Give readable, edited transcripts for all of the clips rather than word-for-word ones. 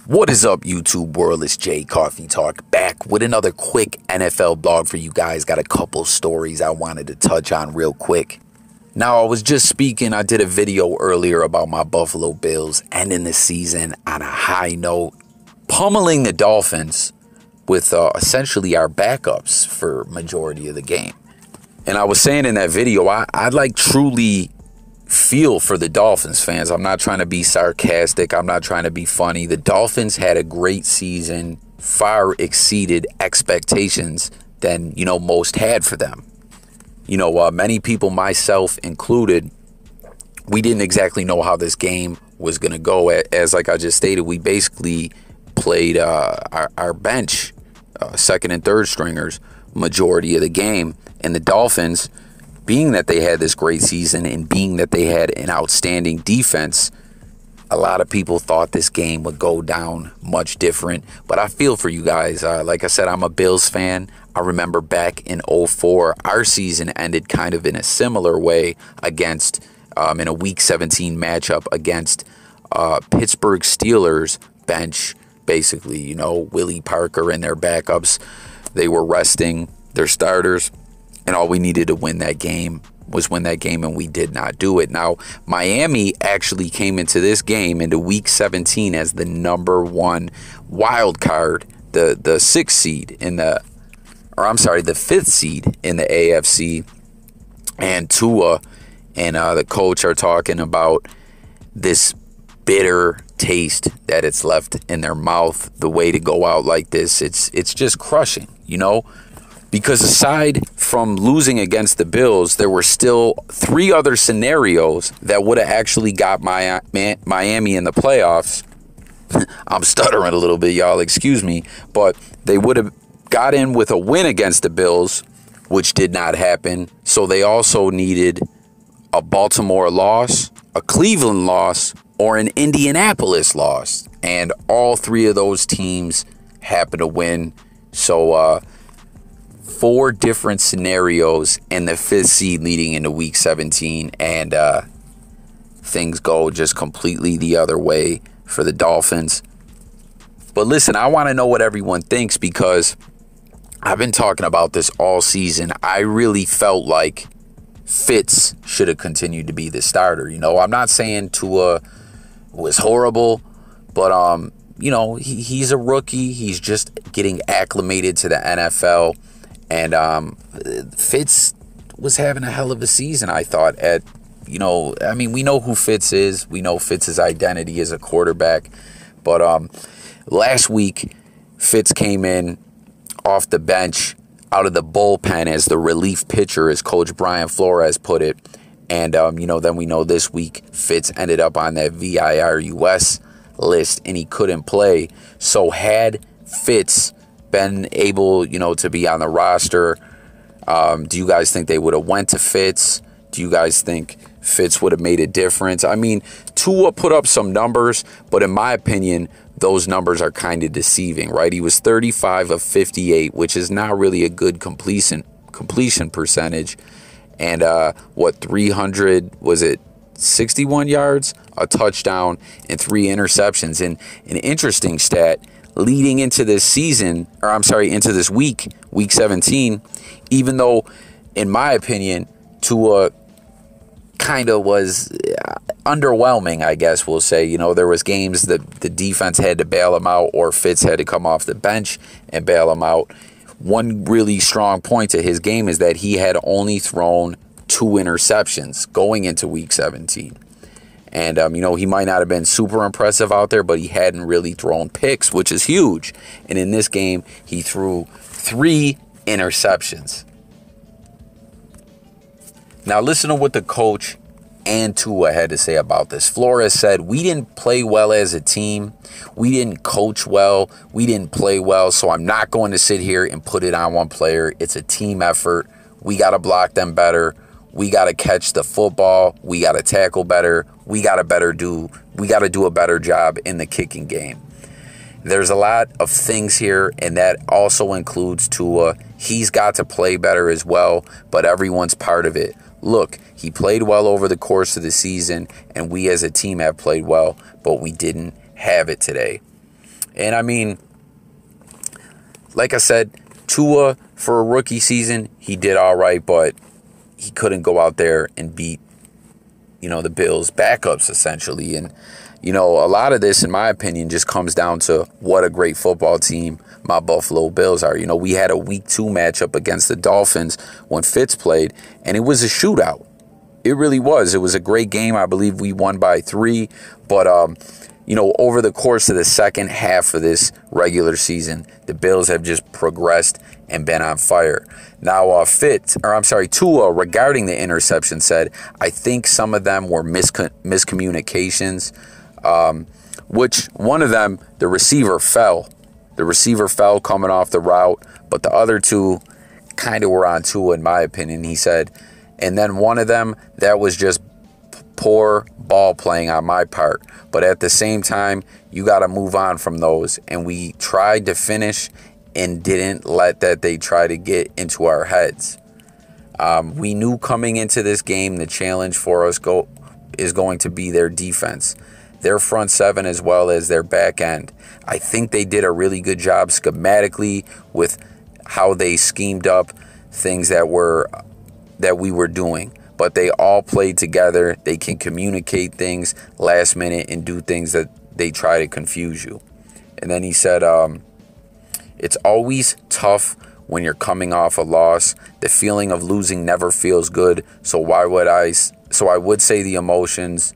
What is up, YouTube world? It's Jay Coffee Talk back with another quick NFL blog for you guys. Got a couple stories I wanted to touch on real quick. Now, I was just speaking. I did a video earlier about my Buffalo Bills ending the season on a high note, pummeling the Dolphins with essentially our backups for majority of the game. And I was saying in that video, I like truly feel for the Dolphins fans. I'm not trying to be sarcastic. I'm not trying to be funny. The Dolphins had a great season, far exceeded expectations than, most had for them. Many people, myself included, we didn't exactly know how this game was going to go. As like I just stated, we basically played our bench, second and third stringers, majority of the game. And the Dolphins, being that they had this great season and being that they had an outstanding defense, a lot of people thought this game would go down much different. But I feel for you guys. Like I said, I'm a Bills fan. I remember back in 2004, our season ended kind of in a similar way against, in a Week 17 matchup against Pittsburgh Steelers bench, basically, Willie Parker and their backups. They were resting their starters, and all we needed to win that game was win that game, and we did not do it. Now, Miami actually came into this game, into Week 17, as the number one wild card, the sixth seed in the fifth seed in the AFC. And Tua and the coach are talking about this bitter taste that it's left in their mouth. The way to go out like this, it's just crushing, Because aside from losing against the Bills, there were still three other scenarios that would have actually got Miami in the playoffs. I'm stuttering a little bit, y'all, excuse me. But they would have got in with a win against the Bills, which did not happen. So they also needed a Baltimore loss, a Cleveland loss, or an Indianapolis loss. And all three of those teams happened to win. So, four different scenarios in the fifth seed leading into Week 17, and things go just completely the other way for the Dolphins. But listen, I want to know what everyone thinks, because I've been talking about this all season. I really felt like Fitz should have continued to be the starter. I'm not saying Tua was horrible, but he's a rookie. He's just getting acclimated to the NFL. And Fitz was having a hell of a season, I thought. We know who Fitz is. We know Fitz's identity as a quarterback. But last week, Fitz came in off the bench, out of the bullpen as the relief pitcher, as Coach Brian Flores put it. And, then we know this week, Fitz ended up on that VIRUS list, and he couldn't play. So had Fitz been able, to be on the roster, do you guys think they would have went to Fitz? Do you guys think Fitz would have made a difference? I mean, Tua put up some numbers, but in my opinion, those numbers are kind of deceiving, right? He was 35 of 58, which is not really a good completion percentage. And 61 yards, a touchdown, and 3 interceptions. And an interesting stat, leading into this season, into this week 17, even though, in my opinion, Tua kind of was underwhelming, I guess we'll say. There was games that the defense had to bail him out, or Fitz had to come off the bench and bail him out. One really strong point to his game is that he had only thrown 2 interceptions going into Week 17. And, he might not have been super impressive out there, but he hadn't really thrown picks, which is huge. And in this game, he threw 3 interceptions. Now, listen to what the coach and Tua had to say about this. Flores said, "We didn't play well as a team. We didn't coach well. We didn't play well. So I'm not going to sit here and put it on one player. It's a team effort. We got to block them better. We got to catch the football. We got to tackle better. We got to do a better job in the kicking game." There's a lot of things here, and that also includes Tua. He's got to play better as well, but everyone's part of it. Look, he played well over the course of the season, and we as a team have played well, but we didn't have it today. And I mean, like I said, Tua, for a rookie season, he did all right, but he couldn't go out there and beat, the Bills' backups, essentially. And, a lot of this, in my opinion, just comes down to what a great football team my Buffalo Bills are. We had a Week 2 matchup against the Dolphins when Fitz played, and it was a shootout. It really was. It was a great game. I believe we won by 3. But, over the course of the second half of this regular season, the Bills have just progressed and been on fire. Now, Tua, regarding the interception, said, I think some of them were miscommunications, which one of them, the receiver fell. The receiver fell coming off the route, but the other two kind of were on Tua, in my opinion, he said. And then one of them, that was just poor ball playing on my part. But at the same time, you got to move on from those. And we tried to finish and didn't let they try to get into our heads. We knew coming into this game, the challenge for us is going to be their defense, their front seven as well as their back end. I think they did a really good job schematically with how they schemed up things that we were doing. But they all played together. They can communicate things last minute and do things that they try to confuse you. And then he said, it's always tough when you're coming off a loss. The feeling of losing never feels good. So I would say the emotions,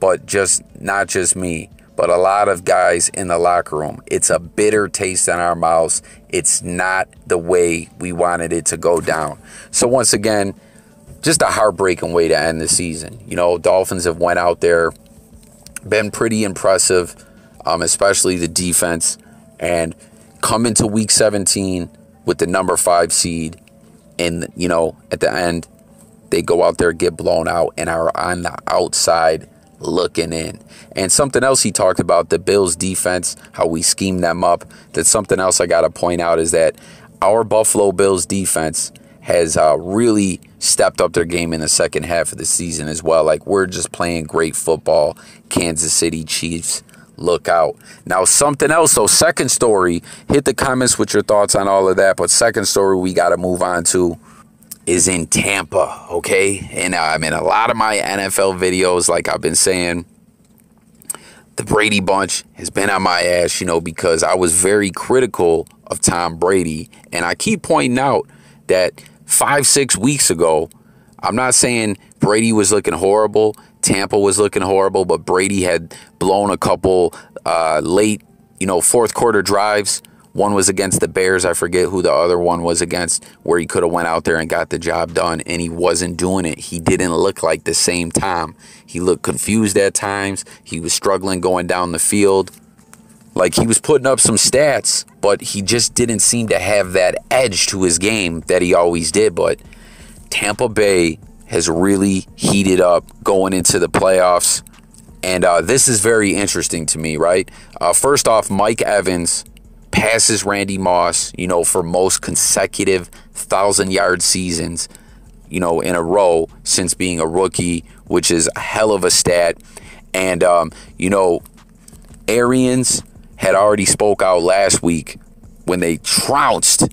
but not just me, but a lot of guys in the locker room. It's a bitter taste in our mouths. It's not the way we wanted it to go down. So once again, just a heartbreaking way to end the season. Dolphins have went out there, been pretty impressive, especially the defense, and come into Week 17 with the number 5 seed. And, at the end, they go out there, get blown out, and are on the outside looking in. And something else he talked about, the Bills' defense, how we schemed them up. That's something else I got to point out, is that our Buffalo Bills defense has really stepped up their game in the second half of the season as well. Like, we're just playing great football. Kansas City Chiefs, look out. Now, something else, so second story, hit the comments with your thoughts on all of that, but second story we got to move on to is in Tampa, okay? And in a lot of my NFL videos, like I've been saying, the Brady bunch has been on my ass, because I was very critical of Tom Brady. And I keep pointing out that 5-6 weeks ago, I'm not saying Brady was looking horrible, Tampa was looking horrible, but Brady had blown a couple late, fourth quarter drives. One was against the Bears. I forget who the other one was against, where he could have went out there and got the job done, and he wasn't doing it. He didn't look like the same Tom. He looked confused at times. He was struggling going down the field. Like, he was putting up some stats, but he just didn't seem to have that edge to his game that he always did. But Tampa Bay has really heated up going into the playoffs. And this is very interesting to me, right? First off, Mike Evans passes Randy Moss, for most consecutive 1,000-yard seasons, in a row since being a rookie, which is a hell of a stat. And, Arians had already spoke out last week when they trounced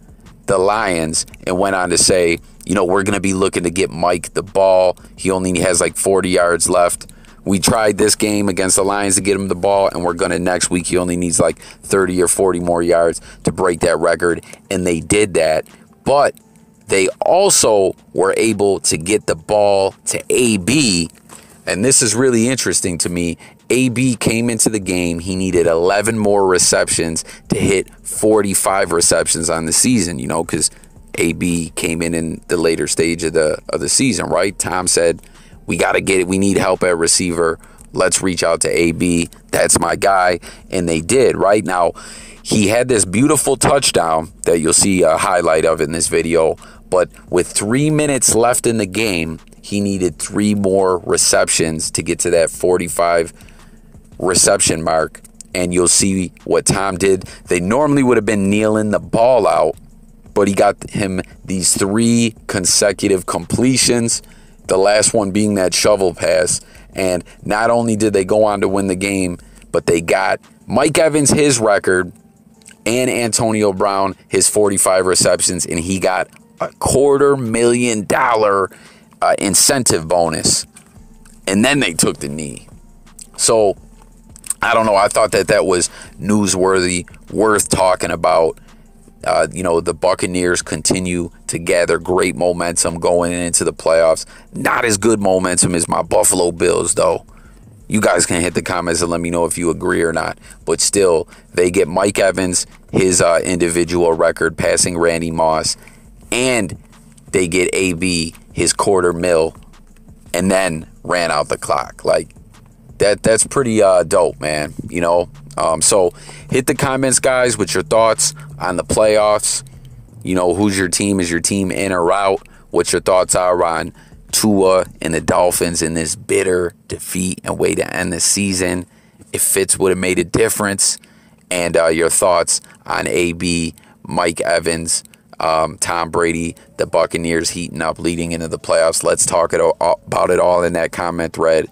the Lions and went on to say, we're going to be looking to get Mike the ball. He only has like 40 yards left. We tried this game against the Lions to get him the ball, and we're going to next week. He only needs like 30 or 40 more yards to break that record, and they did that. But they also were able to get the ball to AB, and this is really interesting to me. AB came into the game. He needed 11 more receptions to hit 45 receptions on the season, because AB came in the later stage of the season, right? Tom said, we got to get it. We need help at receiver. Let's reach out to AB. That's my guy. And they did, right? Now, he had this beautiful touchdown that you'll see a highlight of in this video. But with 3 minutes left in the game, he needed 3 more receptions to get to that 45 reception mark. And you'll see what Tom did. They normally would have been kneeling the ball out, but he got him these 3 consecutive completions, the last one being that shovel pass. And not only did they go on to win the game, but they got Mike Evans, his record, and Antonio Brown, his 45 receptions, and he got a $250,000 incentive bonus. And then they took the knee. So, I don't know. I thought that was newsworthy, worth talking about. The Buccaneers continue to gather great momentum going into the playoffs. Not as good momentum as my Buffalo Bills, though. You guys can hit the comments and let me know if you agree or not. But still, they get Mike Evans, his individual record, passing Randy Moss. And they get AB, his $250,000, and then ran out the clock. Like, that's pretty dope, man. So hit the comments, guys, with your thoughts on the playoffs. Who's your team? Is your team in or out? What your thoughts are on Tua and the Dolphins in this bitter defeat and way to end the season? If Fitz would have made a difference. And your thoughts on AB, Mike Evans, Tom Brady, the Buccaneers heating up leading into the playoffs. Let's talk about it all in that comment thread.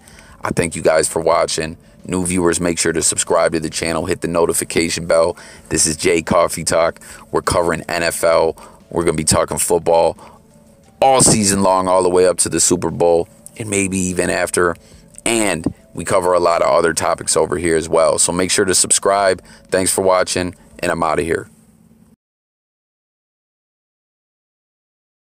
I thank you guys for watching. New viewers, make sure to subscribe to the channel. Hit the notification bell. This is Jay Coffee Talk. We're covering NFL. We're going to be talking football all season long, all the way up to the Super Bowl, and maybe even after. And we cover a lot of other topics over here as well. So make sure to subscribe. Thanks for watching, and I'm out of here.